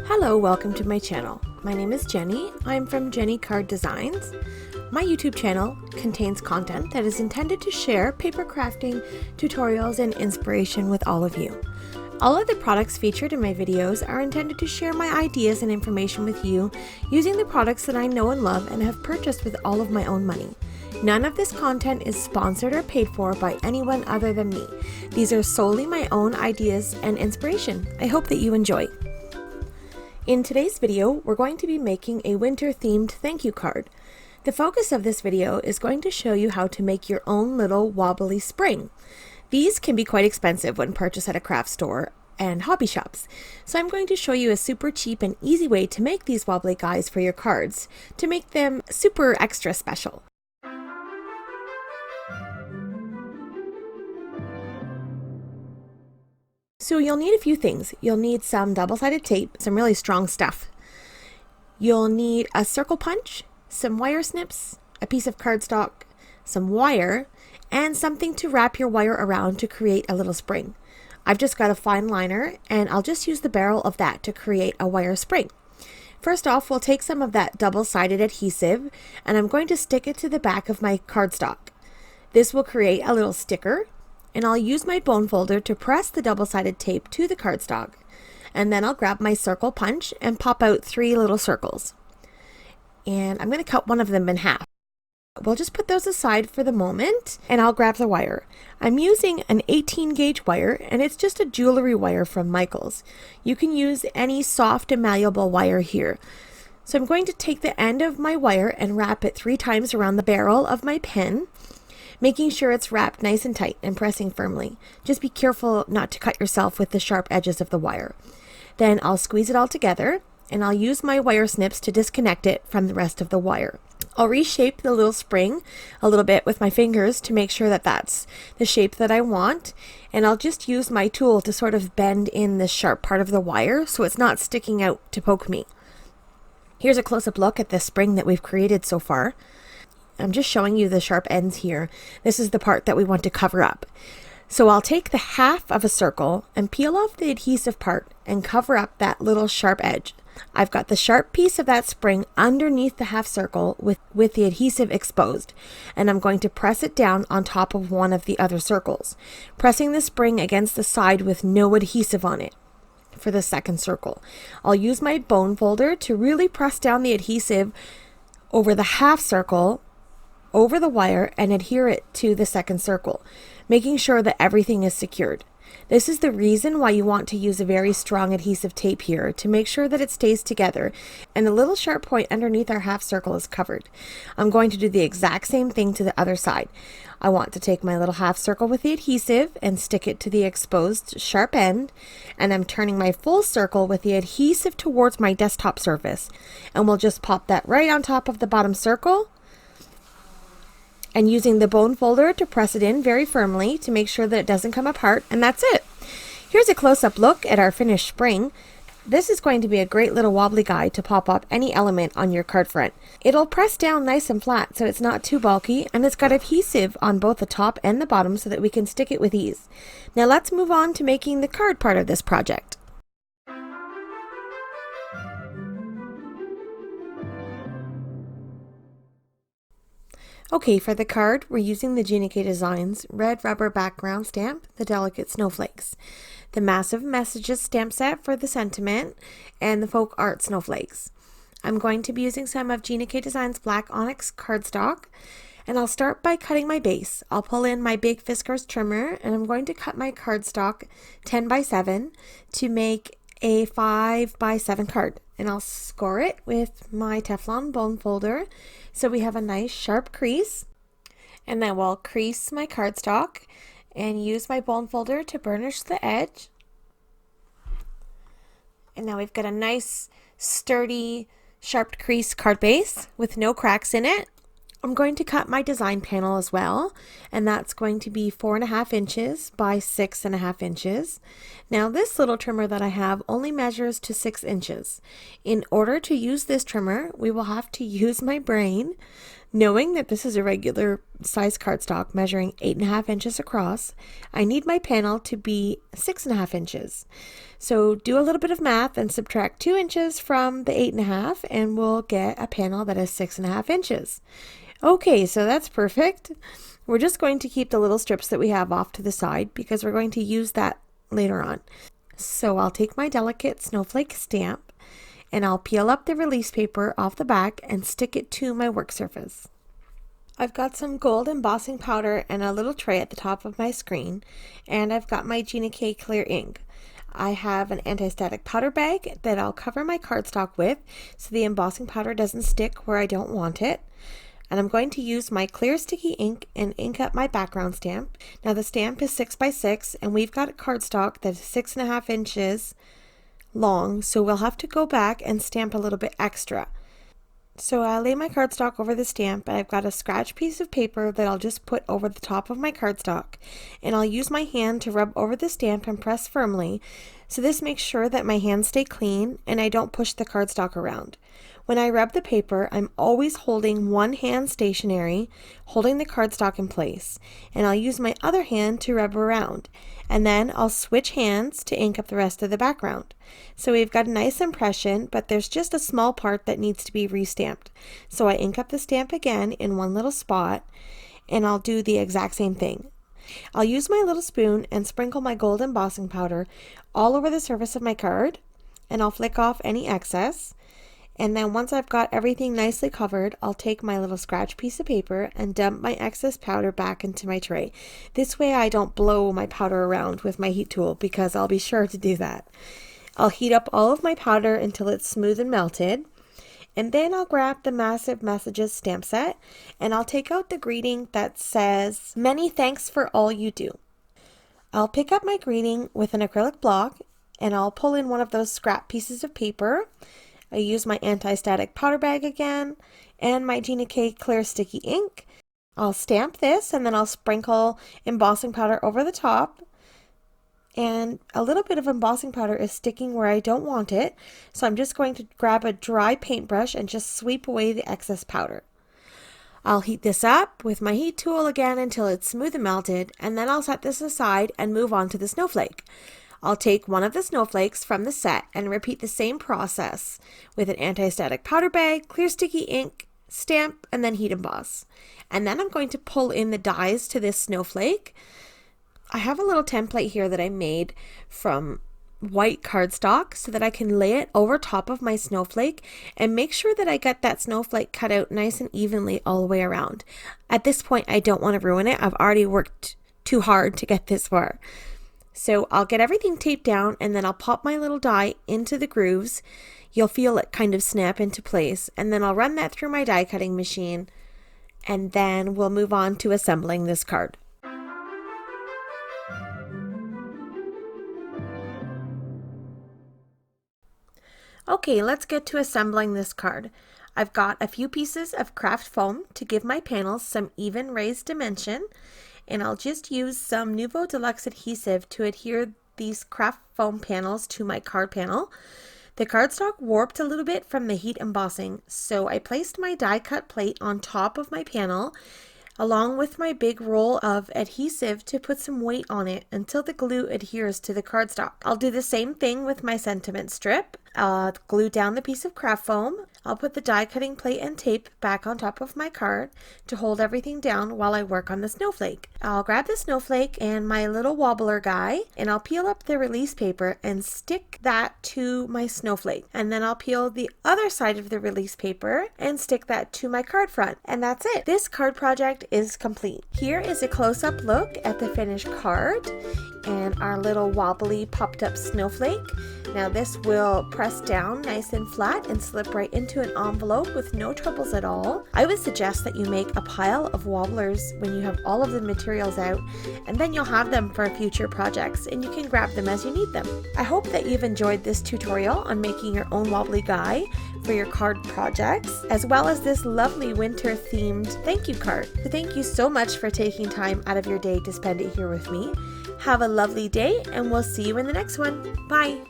Hello, welcome to my channel. My name is Jenny. I'm from Gina K Designs. My YouTube channel contains content that is intended to share paper crafting, tutorials, and inspiration with all of you. All of the products featured in my videos are intended to share my ideas and information with you using the products that I know and love and have purchased with all of my own money. None of this content is sponsored or paid for by anyone other than me. These are solely my own ideas and inspiration. I hope that you enjoy. In today's video, we're going to be making a winter-themed thank you card. The focus of this video is going to show you how to make your own little wobbly spring. These can be quite expensive when purchased at a craft store and hobby shops. So I'm going to show you a super cheap and easy way to make these wobbly guys for your cards to make them super extra special. So you'll need a few things. You'll need some double-sided tape, some really strong stuff. You'll need a circle punch, some wire snips, a piece of cardstock, some wire, and something to wrap your wire around to create a little spring. I've just got a fine liner, and I'll just use the barrel of that to create a wire spring. First off, we'll take some of that double-sided adhesive, and I'm going to stick it to the back of my cardstock. This will create a little sticker, and I'll use my bone folder to press the double-sided tape to the cardstock, and then I'll grab my circle punch and pop out 3 little circles. And I'm going to cut one of them in half. We'll just put those aside for the moment, and I'll grab the wire. I'm using an 18 gauge wire, and it's just a jewelry wire from Michaels. You can use any soft and malleable wire here. So I'm going to take the end of my wire and wrap it 3 times around the barrel of my pen, making sure it's wrapped nice and tight and pressing firmly. Just be careful not to cut yourself with the sharp edges of the wire. Then I'll squeeze it all together, and I'll use my wire snips to disconnect it from the rest of the wire. I'll reshape the little spring a little bit with my fingers to make sure that that's the shape that I want, and I'll just use my tool to sort of bend in this sharp part of the wire so it's not sticking out to poke me. Here's a close-up look at the spring that we've created so far. I'm just showing you the sharp ends here. This is the part that we want to cover up. So I'll take the half of a circle and peel off the adhesive part and cover up that little sharp edge. I've got the sharp piece of that spring underneath the half circle with the adhesive exposed, and I'm going to press it down on top of one of the other circles, pressing the spring against the side with no adhesive on it. For the second circle, I'll use my bone folder to really press down the adhesive over the half circle over the wire and adhere it to the second circle, making sure that everything is secured. This is the reason why you want to use a very strong adhesive tape here, to make sure that it stays together and the little sharp point underneath our half circle is covered. I'm going to do the exact same thing to the other side. I want to take my little half circle with the adhesive and stick it to the exposed sharp end, and I'm turning my full circle with the adhesive towards my desktop surface, and we'll just pop that right on top of the bottom circle, and using the bone folder to press it in very firmly to make sure that it doesn't come apart, and that's it. Here's a close-up look at our finished spring. This is going to be a great little wobbly guide to pop up any element on your card front. It'll press down nice and flat so it's not too bulky, and it's got adhesive on both the top and the bottom so that we can stick it with ease. Now let's move on to making the card part of this project. Okay, for the card, we're using the Gina K Designs red rubber background stamp, the delicate snowflakes, the massive messages stamp set for the sentiment, and the folk art snowflakes. I'm going to be using some of Gina K Designs black onyx cardstock, and I'll start by cutting my base. I'll pull in my big Fiskar trimmer, and I'm going to cut my cardstock 10 by 7 to make a 5 by 7 card, and I'll score it with my Teflon bone folder so we have a nice sharp crease. And then we'll crease my cardstock and use my bone folder to burnish the edge. And now we've got a nice sturdy sharp crease card base with no cracks in it. I'm going to cut my design panel as well, and that's going to be 4.5 inches by 6.5 inches. Now this little trimmer that I have only measures to 6 inches. In order to use this trimmer, we will have to use my brain Knowing that this is a regular size cardstock measuring 8.5 inches across, I need my panel to be 6.5 inches. So do a little bit of math and subtract 2 inches from the 8.5 and we'll get a panel that is 6.5 inches. Okay, so that's perfect. We're just going to keep the little strips that we have off to the side because we're going to use that later on. So I'll take my delicate snowflake stamp and I'll peel up the release paper off the back and stick it to my work surface. I've got some gold embossing powder and a little tray at the top of my screen, and I've got my Gina K clear ink. I have an anti-static powder bag that I'll cover my cardstock with so the embossing powder doesn't stick where I don't want it. And I'm going to use my clear sticky ink and ink up my background stamp. Now the stamp is 6 by 6 and we've got a cardstock that is 6.5 inches long, so we'll have to go back and stamp a little bit extra. So I lay my cardstock over the stamp and I've got a scratch piece of paper that I'll just put over the top of my cardstock, and I'll use my hand to rub over the stamp and press firmly, so this makes sure that my hands stay clean and I don't push the cardstock around. When I rub the paper, I'm always holding one hand stationary, holding the cardstock in place, and I'll use my other hand to rub around, and then I'll switch hands to ink up the rest of the background. So we've got a nice impression, but there's just a small part that needs to be restamped. So I ink up the stamp again in one little spot, and I'll do the exact same thing. I'll use my little spoon and sprinkle my gold embossing powder all over the surface of my card, and I'll flick off any excess. And then once I've got everything nicely covered, I'll take my little scratch piece of paper and dump my excess powder back into my tray. This way I don't blow my powder around with my heat tool, because I'll be sure to do that. I'll heat up all of my powder until it's smooth and melted. And then I'll grab the Massive Messages stamp set and I'll take out the greeting that says, "Many thanks for all you do." I'll pick up my greeting with an acrylic block and I'll pull in one of those scrap pieces of paper. I use my anti-static powder bag again and my Gina K clear sticky ink. I'll stamp this and then I'll sprinkle embossing powder over the top. And a little bit of embossing powder is sticking where I don't want it, so I'm just going to grab a dry paintbrush and just sweep away the excess powder. I'll heat this up with my heat tool again until it's smooth and melted, and then I'll set this aside and move on to the snowflake. I'll take one of the snowflakes from the set and repeat the same process with an anti-static powder bag, clear sticky ink, stamp, and then heat emboss. And then I'm going to pull in the dies to this snowflake. I have a little template here that I made from white cardstock so that I can lay it over top of my snowflake and make sure that I get that snowflake cut out nice and evenly all the way around. At this point, I don't want to ruin it. I've already worked too hard to get this far. So I'll get everything taped down and then I'll pop my little die into the grooves. You'll feel it kind of snap into place, and then I'll run that through my die cutting machine, and then we'll move on to assembling this card. Okay, let's get to assembling this card. I've got a few pieces of craft foam to give my panels some even raised dimension, and I'll just use some Nuvo Deluxe adhesive to adhere these craft foam panels to my card panel. The cardstock warped a little bit from the heat embossing, so I placed my die cut plate on top of my panel along with my big roll of adhesive to put some weight on it until the glue adheres to the cardstock. I'll do the same thing with my sentiment strip. I'll glue down the piece of craft foam. I'll put the die cutting plate and tape back on top of my card to hold everything down while I work on the snowflake. I'll grab the snowflake and my little wobbler guy, and I'll peel up the release paper and stick that to my snowflake. And then I'll peel the other side of the release paper and stick that to my card front. And that's it. This card project is complete. Here is a close-up look at the finished card and our little wobbly popped up snowflake. Now this will press down nice and flat and slip right into an envelope with no troubles at all. I would suggest that you make a pile of wobblers when you have all of the materials out, and then you'll have them for future projects and you can grab them as you need them. I hope that you've enjoyed this tutorial on making your own wobbly guy for your card projects, as well as this lovely winter themed thank you card. So thank you so much for taking time out of your day to spend it here with me. Have a lovely day and we'll see you in the next one. Bye!